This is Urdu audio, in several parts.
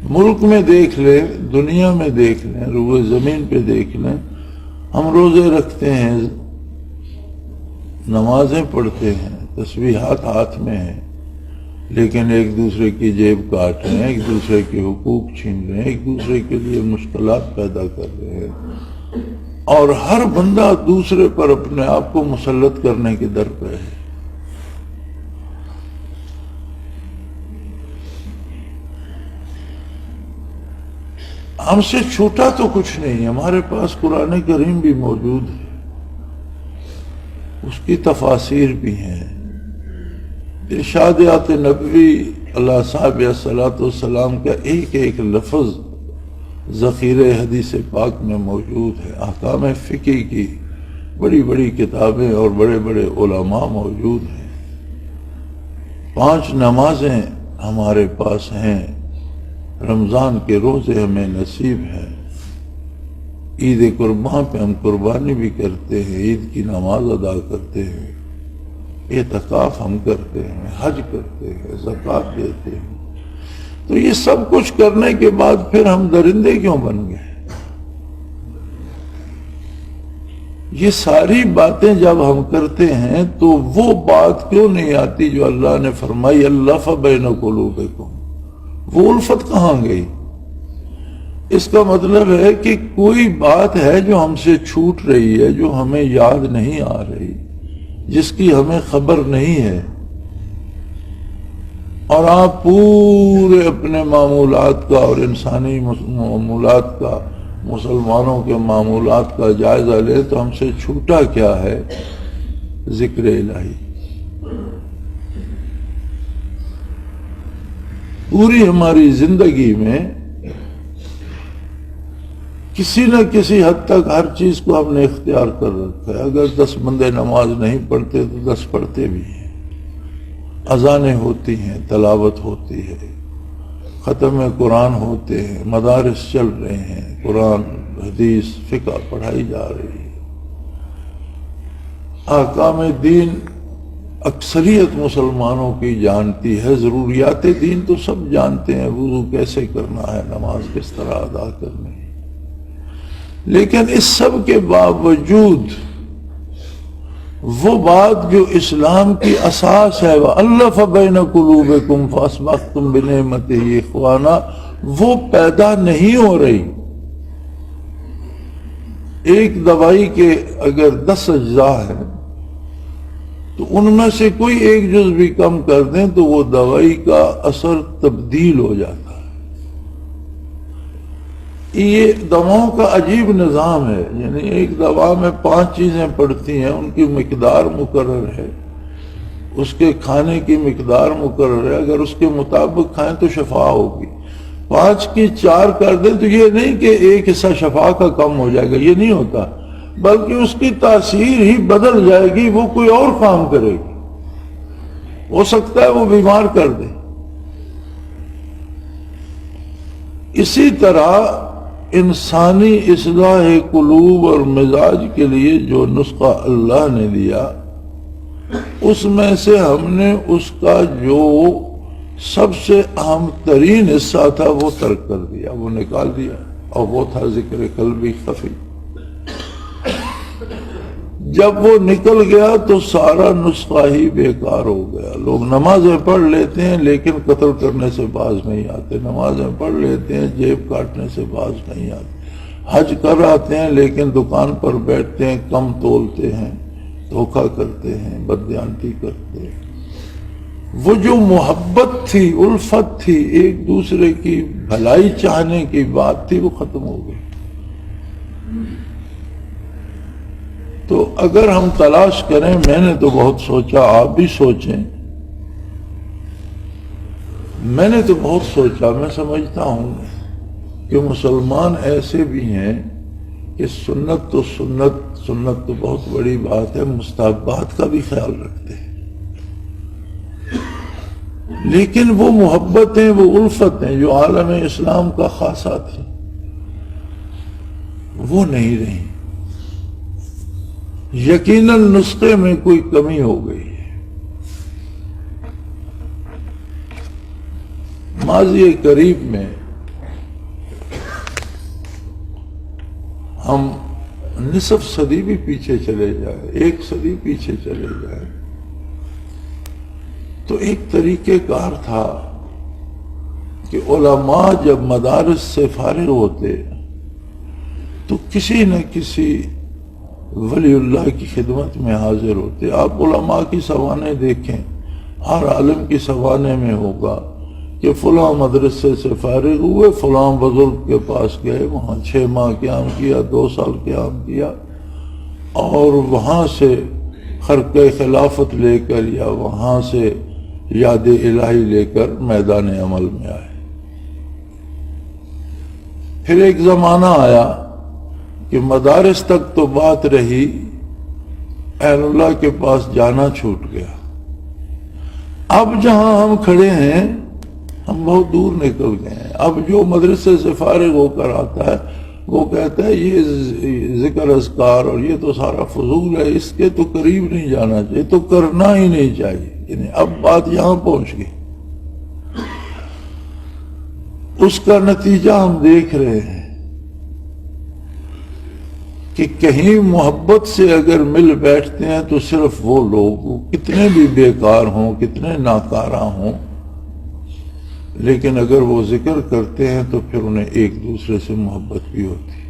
ملک میں دیکھ لیں، دنیا میں دیکھ لیں، روئے زمین پہ دیکھ لیں، ہم روزے رکھتے ہیں، نمازیں پڑھتے ہیں، تسبیحات ہاتھ میں ہیں، لیکن ایک دوسرے کی جیب کاٹ رہے ہیں، ایک دوسرے کے حقوق چھین رہے ہیں، ایک دوسرے کے لیے مشکلات پیدا کر رہے ہیں، اور ہر بندہ دوسرے پر اپنے آپ کو مسلط کرنے کے در پہ ہے۔ ہم سے چھوٹا تو کچھ نہیں، ہمارے پاس قرآن کریم بھی موجود ہے، اس کی تفاسیر بھی ہیں، ارشادات نبوی اللہ صاحب صلاۃ والسلام کا ایک ایک لفظ ذخیرہ حدیث پاک میں موجود ہے، احکام فقہ کی بڑی بڑی کتابیں اور بڑے بڑے علماء موجود ہیں۔ 5 نمازیں ہمارے پاس ہیں، رمضان کے روزے ہمیں نصیب ہیں، عید قربان پہ ہم قربانی بھی کرتے ہیں، عید کی نماز ادا کرتے ہیں، اعتکاف ہم کرتے ہیں، حج کرتے ہیں، زکوٰۃ دیتے ہیں۔ تو یہ سب کچھ کرنے کے بعد پھر ہم درندے کیوں بن گئے؟ یہ ساری باتیں جب ہم کرتے ہیں تو وہ بات کیوں نہیں آتی جو اللہ نے فرمائی الف بین قلوبکم؟ وہ الفت کہاں گئی؟ اس کا مطلب ہے کہ کوئی بات ہے جو ہم سے چھوٹ رہی ہے، جو ہمیں یاد نہیں آ رہی، جس کی ہمیں خبر نہیں ہے، اور آپ پورے اپنے معمولات کا اور انسانی معمولات کا، مسلمانوں کے معمولات کا جائزہ لیں تو ہم سے چھوٹا کیا ہے؟ ذکر الہی۔ پوری ہماری زندگی میں کسی نہ کسی حد تک ہر چیز کو ہم نے اختیار کر رکھا ہے۔ اگر 10 بندے نماز نہیں پڑھتے تو 10 پڑھتے بھی ہیں، اذانیں ہوتی ہیں، تلاوت ہوتی ہے، ختم قرآن ہوتے ہیں، مدارس چل رہے ہیں، قرآن حدیث فقہ پڑھائی جا رہی ہے، احکام دین اکثریت مسلمانوں کی جانتی ہے، ضروریات دین تو سب جانتے ہیں، وضو کیسے کرنا ہے، نماز کس طرح ادا کرنی ہے، لیکن اس سب کے باوجود وہ بات جو اسلام کی اساس ہے وَأَلَّفَ بَيْنَ قُلُوبِكُمْ فَأَصْبَحْتُمْ بِنِعْمَتِهِ إِخْوَانًا، وہ پیدا نہیں ہو رہی۔ ایک دوائی کے اگر 10 اجزاء ہیں تو ان میں سے کوئی ایک جز بھی کم کر دیں تو وہ دوائی کا اثر تبدیل ہو جاتا ہے۔ یہ دواؤں کا عجیب نظام ہے، یعنی ایک دوا میں 5 چیزیں پڑتی ہیں، ان کی مقدار مقرر ہے، اس کے کھانے کی مقدار مقرر ہے، اگر اس کے مطابق کھائیں تو شفا ہوگی۔ 5 کی 4 کر دیں تو یہ نہیں کہ ایک حصہ شفا کا کم ہو جائے گا، یہ نہیں ہوتا، بلکہ اس کی تاثیر ہی بدل جائے گی، وہ کوئی اور کام کرے گی، ہو سکتا ہے وہ بیمار کر دے۔ اسی طرح انسانی اصلاح قلوب اور مزاج کے لیے جو نسخہ اللہ نے دیا، اس میں سے ہم نے اس کا جو سب سے اہم ترین حصہ تھا وہ ترک کر دیا، وہ نکال دیا، اور وہ تھا ذکر قلبی خفی۔ جب وہ نکل گیا تو سارا نسخہ ہی بیکار ہو گیا۔ لوگ نمازیں پڑھ لیتے ہیں لیکن قتل کرنے سے باز نہیں آتے، نمازیں پڑھ لیتے ہیں جیب کاٹنے سے باز نہیں آتے، حج کر آتے ہیں لیکن دکان پر بیٹھتے ہیں، کم تولتے ہیں، دھوکہ کرتے ہیں، بددیانتی کرتے ہیں۔ وہ جو محبت تھی، الفت تھی، ایک دوسرے کی بھلائی چاہنے کی بات تھی، وہ ختم ہو گئی۔ تو اگر ہم تلاش کریں، میں نے تو بہت سوچا، آپ بھی سوچیں، میں نے تو بہت سوچا، میں سمجھتا ہوں کہ مسلمان ایسے بھی ہیں کہ سنت تو بہت بڑی بات ہے، مستحبات کا بھی خیال رکھتے ہیں، لیکن وہ محبتیں، وہ الفتیں جو عالم اسلام کا خاصہ تھی، وہ نہیں رہی۔ یقیناً نسخے میں کوئی کمی ہو گئی ہے۔ ماضی قریب میں ہم نصف صدی بھی پیچھے چلے جائیں، 1 صدی پیچھے چلے جائیں، تو ایک طریقہ کار تھا کہ علماء جب مدارس سے فارغ ہوتے تو کسی نہ کسی ولی اللہ کی خدمت میں حاضر ہوتے۔ آپ علماء کی سوانح دیکھیں، ہر عالم کی سوانح میں ہوگا کہ فلاں مدرسے سے فارغ ہوئے، فلاں بزرگ کے پاس گئے، وہاں 6 ماہ قیام کیا، 2 سال قیام کیا، اور وہاں سے خرقہ خلافت لے کر یا وہاں سے یاد الہی لے کر میدان عمل میں آئے۔ پھر ایک زمانہ آیا کہ مدارس تک تو بات رہی، اہل اللہ کے پاس جانا چھوٹ گیا۔ اب جہاں ہم کھڑے ہیں ہم بہت دور نکل گئے ہیں۔ اب جو مدرسے سے فارغ ہو کر آتا ہے وہ کہتا ہے یہ ذکر اذکار اور یہ تو سارا فضول ہے، اس کے تو قریب نہیں جانا چاہیے، تو کرنا ہی نہیں چاہیے۔ یعنی اب بات یہاں پہنچ گئی۔ اس کا نتیجہ ہم دیکھ رہے ہیں کہ کہیں محبت سے اگر مل بیٹھتے ہیں تو صرف وہ لوگ کتنے بھی بیکار ہوں، کتنے ناکارہ ہوں، لیکن اگر وہ ذکر کرتے ہیں تو پھر انہیں ایک دوسرے سے محبت بھی ہوتی ہے۔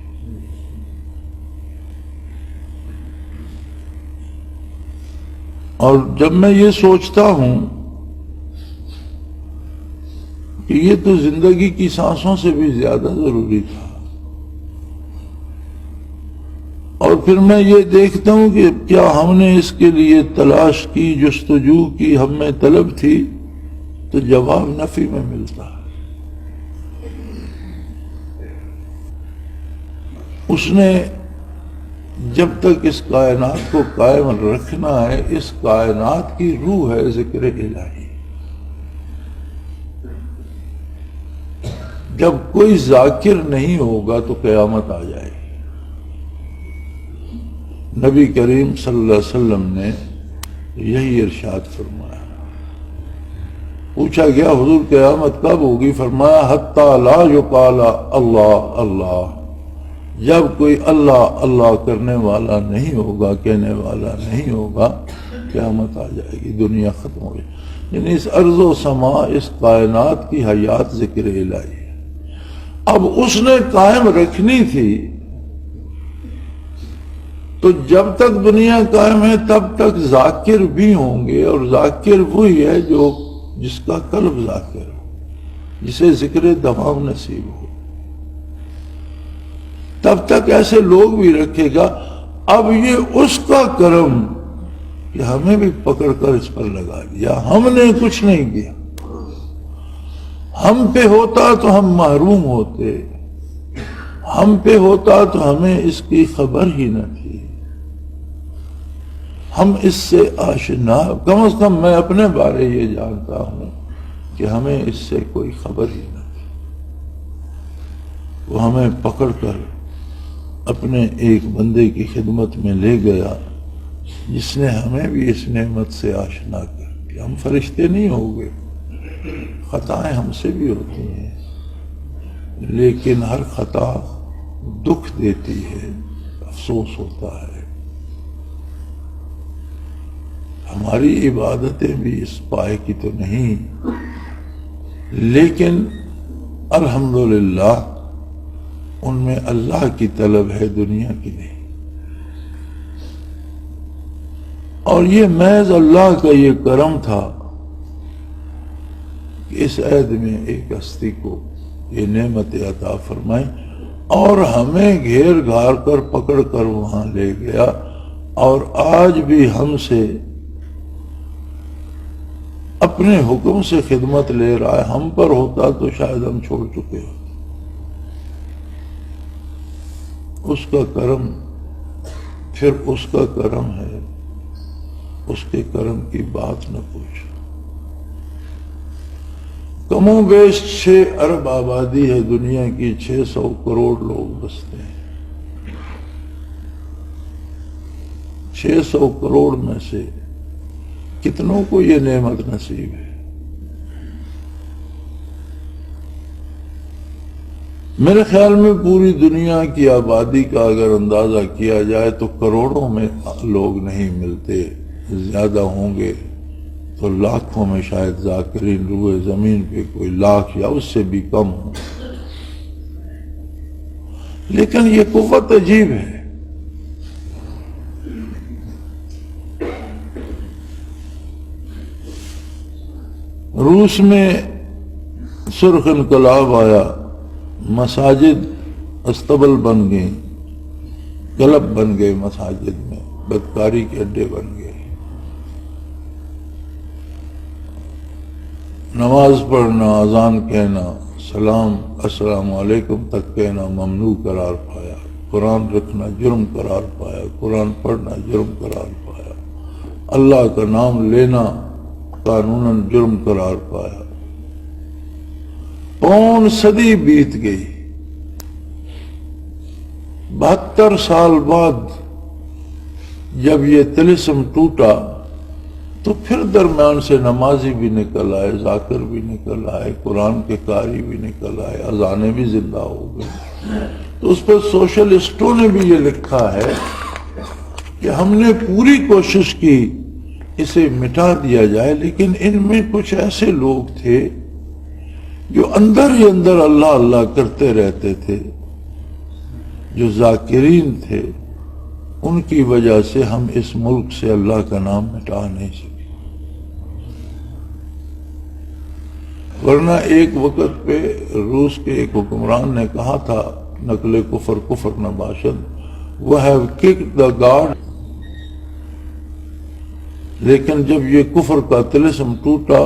اور جب میں یہ سوچتا ہوں کہ یہ تو زندگی کی سانسوں سے بھی زیادہ ضروری تھا، اور پھر میں یہ دیکھتا ہوں کہ کیا ہم نے اس کے لیے تلاش کی، جستجو کی، ہم میں طلب تھی، تو جواب نفی میں ملتا ہے۔ اس نے جب تک اس کائنات کو قائم رکھنا ہے، اس کائنات کی روح ہے ذکر الہی۔ جب کوئی ذاکر نہیں ہوگا تو قیامت آ جائے گی۔ نبی کریم صلی اللہ علیہ وسلم نے یہی ارشاد فرمایا۔ پوچھا گیا حضور قیامت کب ہوگی؟ فرمایا حتی لا یقال اللہ اللہ، جب کوئی اللہ اللہ کرنے والا نہیں ہوگا، کہنے والا نہیں ہوگا، قیامت آ جائے گی، دنیا ختم ہو جائے۔ یعنی اس ارض و سما، اس کائنات کی حیات ذکر الہی ہے۔ اب اس نے قائم رکھنی تھی، تو جب تک دنیا قائم ہے تب تک ذاکر بھی ہوں گے، اور ذاکر وہی ہے جو جس کا قلب ذاکر ہو، جسے ذکر دوام نصیب ہو، تب تک ایسے لوگ بھی رکھے گا۔ اب یہ اس کا کرم کہ ہمیں بھی پکڑ کر اس پر لگا دیا، ہم نے کچھ نہیں کیا۔ ہم پہ ہوتا تو ہم محروم ہوتے، ہم پہ ہوتا تو ہمیں اس کی خبر ہی نہ تھی، ہم اس سے آشنا، کم از کم میں اپنے بارے یہ جانتا ہوں کہ ہمیں اس سے کوئی خبر ہی نہ تھی۔ وہ ہمیں پکڑ کر اپنے ایک بندے کی خدمت میں لے گیا جس نے ہمیں بھی اس نعمت سے آشنا کر دیا۔ ہم فرشتے نہیں ہو گئے، خطائیں ہم سے بھی ہوتی ہیں، لیکن ہر خطا دکھ دیتی ہے، افسوس ہوتا ہے۔ ہماری عبادتیں بھی اس پائے کی تو نہیں، لیکن الحمدللہ ان میں اللہ کی طلب ہے، دنیا کی نہیں۔ اور یہ محض اللہ کا یہ کرم تھا کہ اس عہد میں ایک ہستی کو یہ نعمت عطا فرمائی، اور ہمیں گھیر گھار کر پکڑ کر وہاں لے گیا، اور آج بھی ہم سے اپنے حکم سے خدمت لے رہا ہے۔ ہم پر ہوتا تو شاید ہم چھوڑ چکے ہوتے۔ اس کا کرم، پھر اس کا کرم ہے، اس کے کرم کی بات نہ پوچھو۔ کم و بیش 6 ارب آبادی ہے دنیا کی، 600 کروڑ لوگ بستے ہیں۔ 600 کروڑ میں سے کتنوں کو یہ نعمت نصیب ہے؟ میرے خیال میں پوری دنیا کی آبادی کا اگر اندازہ کیا جائے تو کروڑوں میں لوگ نہیں ملتے، زیادہ ہوں گے تو لاکھوں میں شاید ذاکرین روئے زمین پہ کوئی لاکھ یا اس سے بھی کم ہوں، لیکن یہ قوت عجیب ہے۔ روس میں سرخ انقلاب آیا، مساجد استبل بن گئیں، کلب بن گئے، مساجد میں بدکاری کے اڈے بن گئے، نماز پڑھنا، اذان کہنا، سلام السلام علیکم تک کہنا ممنوع قرار پایا، قرآن رکھنا جرم قرار پایا، قرآن پڑھنا جرم قرار پایا، اللہ کا نام لینا قانوناً جرم قرار پایا۔ پون صدی بیت گئی، 72 سال بعد جب یہ طلسم ٹوٹا تو پھر درمیان سے نمازی بھی نکل آئے، ذاکر بھی نکل آئے، قرآن کے قاری بھی نکل آئے، اذانیں بھی زندہ ہو گئی۔ تو اس پر سوشلسٹوں نے بھی یہ لکھا ہے کہ ہم نے پوری کوشش کی اسے مٹا دیا جائے، لیکن ان میں کچھ ایسے لوگ تھے جو اندر ہی اندر اللہ اللہ کرتے رہتے تھے، جو ذاکرین تھے، ان کی وجہ سے ہم اس ملک سے اللہ کا نام مٹا نہیں سکے۔ ورنہ ایک وقت پہ روس کے ایک حکمران نے کہا تھا، نقل کفر کفر نباشد، وہ ہیو ککڈ دا گاڈ، لیکن جب یہ کفر کا طلسم ٹوٹا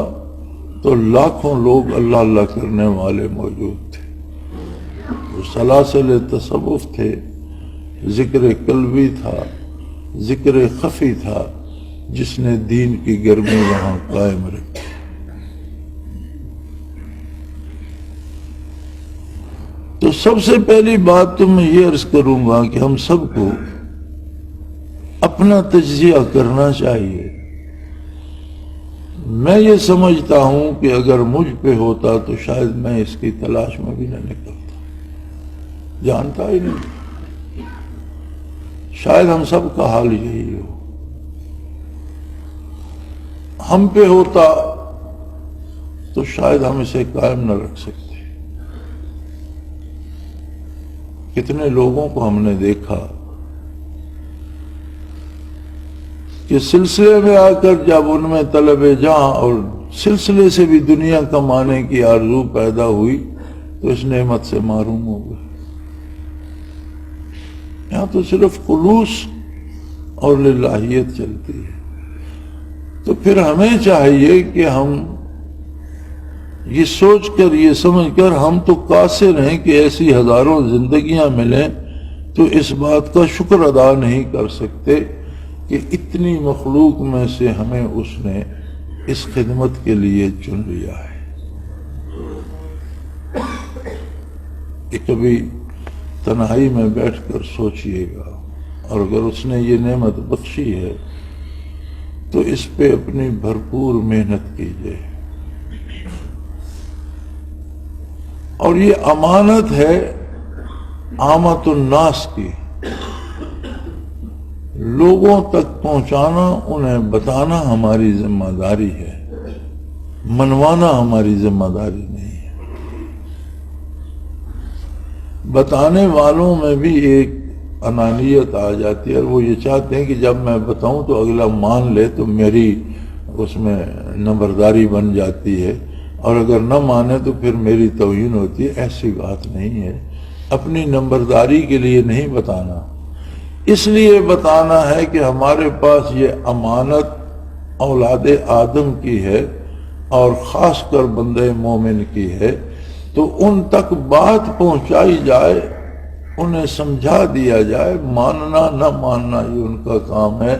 تو لاکھوں لوگ اللہ اللہ کرنے والے موجود تھے، وہ سلاسل تصوف تھے، ذکر قلبی تھا، ذکر خفی تھا، جس نے دین کی گرمی وہاں قائم رکھی۔ تو سب سے پہلی بات تو میں یہ عرض کروں گا کہ ہم سب کو اپنا تجزیہ کرنا چاہیے۔ میں یہ سمجھتا ہوں کہ اگر مجھ پہ ہوتا تو شاید میں اس کی تلاش میں بھی نہ نکلتا، جانتا ہی نہیں، شاید ہم سب کا حال یہی ہو۔ ہم پہ ہوتا تو شاید ہم اسے قائم نہ رکھ سکتے۔ کتنے لوگوں کو ہم نے دیکھا کہ سلسلے میں آ کر جب ان میں طلب جاں اور سلسلے سے بھی دنیا کمانے کی آرزو پیدا ہوئی تو اس نعمت سے محروم ہو گئے۔ یہاں تو صرف خلوص اور للہیت چلتی ہے۔ تو پھر ہمیں چاہیے کہ ہم یہ سوچ کر، یہ سمجھ کر، ہم تو قاصر ہیں کہ ایسی ہزاروں زندگیاں ملیں تو اس بات کا شکر ادا نہیں کر سکتے کہ اتنی مخلوق میں سے ہمیں اس نے اس خدمت کے لیے چن لیا ہے۔ کہ کبھی تنہائی میں بیٹھ کر سوچئے گا، اور اگر اس نے یہ نعمت بخشی ہے تو اس پہ اپنی بھرپور محنت کیجئے۔ اور یہ امانت ہے عامت الناس کی، لوگوں تک پہنچانا، انہیں بتانا ہماری ذمہ داری ہے، منوانا ہماری ذمہ داری نہیں ہے۔ بتانے والوں میں بھی ایک انانیت آ جاتی ہے، اور وہ یہ چاہتے ہیں کہ جب میں بتاؤں تو اگلا مان لے تو میری اس میں نمبرداری بن جاتی ہے، اور اگر نہ مانے تو پھر میری توہین ہوتی ہے۔ ایسی بات نہیں ہے، اپنی نمبرداری کے لیے نہیں بتانا، اس لیے بتانا ہے کہ ہمارے پاس یہ امانت اولاد آدم کی ہے، اور خاص کر بندے مومن کی ہے، تو ان تک بات پہنچائی جائے، انہیں سمجھا دیا جائے۔ ماننا نہ ماننا یہ ان کا کام ہے،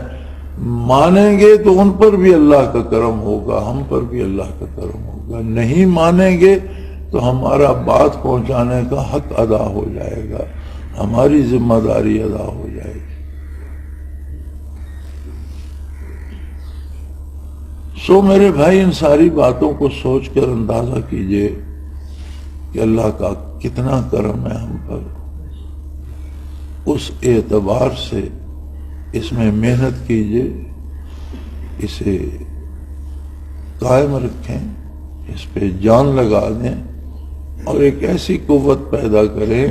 مانیں گے تو ان پر بھی اللہ کا کرم ہوگا، ہم پر بھی اللہ کا کرم ہوگا، نہیں مانیں گے تو ہمارا بات پہنچانے کا حق ادا ہو جائے گا، ہماری ذمہ داری ادا ہو جائے گی۔ سو میرے بھائی، ان ساری باتوں کو سوچ کر اندازہ کیجئے کہ اللہ کا کتنا کرم ہے ہم پر، اس اعتبار سے اس میں محنت کیجیے، اسے قائم رکھیں، اس پہ جان لگا دیں اور ایک ایسی قوت پیدا کریں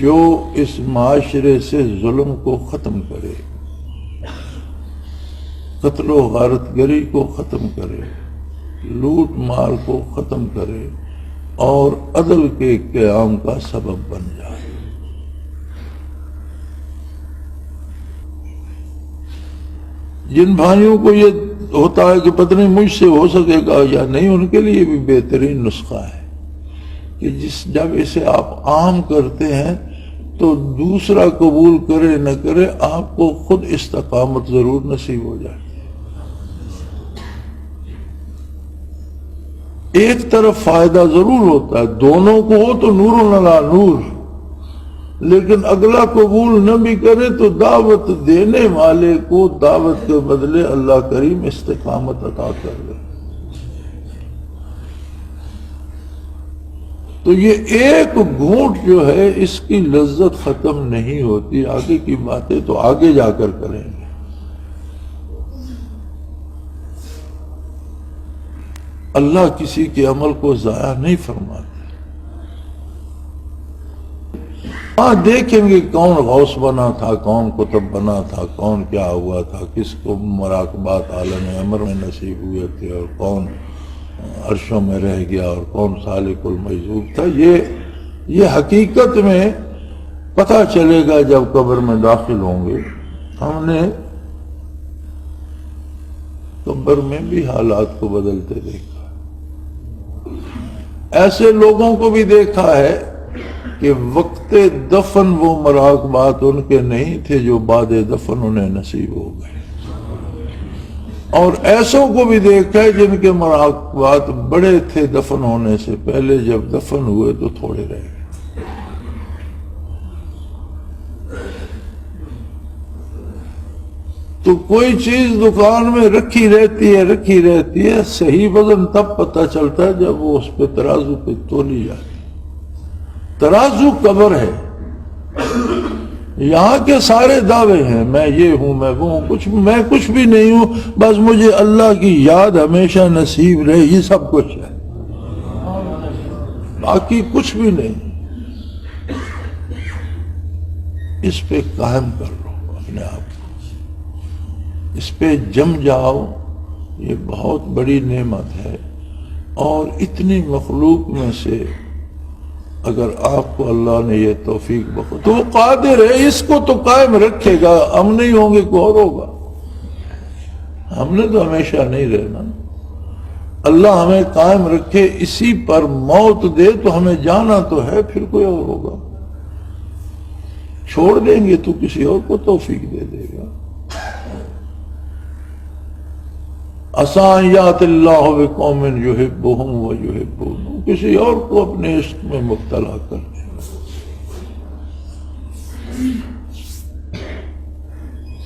جو اس معاشرے سے ظلم کو ختم کرے، قتل و غارت گری کو ختم کرے، لوٹ مار کو ختم کرے اور عدل کے قیام کا سبب بن جائے۔ جن بھائیوں کو یہ ہوتا ہے کہ پتہ نہیں مجھ سے ہو سکے گا یا نہیں، ان کے لیے بھی بہترین نسخہ ہے کہ جب اسے آپ عام کرتے ہیں تو دوسرا قبول کرے نہ کرے آپ کو خود استقامت ضرور نصیب ہو جائے۔ ایک طرف فائدہ ضرور ہوتا ہے، دونوں کو ہو تو نور علی نور، لیکن اگلا قبول نہ بھی کرے تو دعوت دینے والے کو دعوت کے بدلے اللہ کریم استقامت عطا کر دے۔ تو یہ ایک گھونٹ جو ہے اس کی لذت ختم نہیں ہوتی، آگے کی باتیں تو آگے جا کر کریں گے۔ اللہ کسی کے عمل کو ضائع نہیں فرماتے۔ ہاں دیکھیں گے کون غوث بنا تھا، کون قطب بنا تھا، کون کیا ہوا تھا، کس کو مراقبات عالم امر میں نصیب ہوئے تھے اور کون عرشوں میں رہ گیا اور کون سالک المجذوب تھا۔ یہ حقیقت میں پتہ چلے گا جب قبر میں داخل ہوں گے۔ ہم نے قبر میں بھی حالات کو بدلتے دیکھا، ایسے لوگوں کو بھی دیکھا ہے کہ وقت دفن وہ مراقبات ان کے نہیں تھے جو بعد دفن انہیں نصیب ہو گئے، اور ایسوں کو بھی دیکھا ہے جن کے مراقبات بڑے تھے دفن ہونے سے پہلے، جب دفن ہوئے تو تھوڑے رہ گئے۔ تو کوئی چیز دکان میں رکھی رہتی ہے، صحیح وزن تب پتہ چلتا ہے جب وہ اس پہ ترازو پہ تولی جاتی۔ ترازو قبر ہے، یہاں کے سارے دعوے ہیں، میں یہ ہوں، میں وہ ہوں، میں کچھ بھی نہیں ہوں، بس مجھے اللہ کی یاد ہمیشہ نصیب رہے، یہ سب کچھ ہے، باقی کچھ بھی نہیں۔ اس پہ قائم کر لو اپنے آپ کو، اس پہ جم جاؤ، یہ بہت بڑی نعمت ہے۔ اور اتنی مخلوق میں سے اگر آپ کو اللہ نے یہ توفیق بخشی تو وہ قادر ہے، اس کو تو قائم رکھے گا، ہم نہیں ہوں گے کوئی اور ہوگا، ہم نے تو ہمیشہ نہیں رہنا۔ اللہ ہمیں قائم رکھے، اسی پر موت دے تو ہمیں جانا تو ہے، پھر کوئی اور ہوگا، چھوڑ دیں گے تو کسی اور کو توفیق دے دے گا۔ عَسَىٰ اللہ بِقَوْمٍ يُحِبُّهُمْ وَيُحِبُّونَهُ، کسی اور کو اپنے عشق میں مبتلا کر دے۔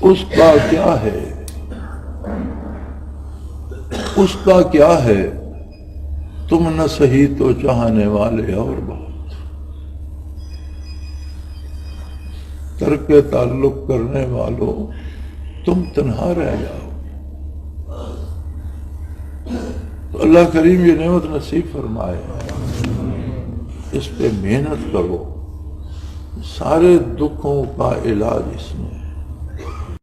اس کا کیا ہے، اس کا کیا ہے، تم نہ سہی تو چاہنے والے اور بہت، ترک تعلق کرنے والوں تم تنہا رہ جاؤ۔ تو اللہ کریم یہ نعمت نصیب فرمائے، اس پہ محنت کرو، سارے دکھوں کا علاج اس میں ہے۔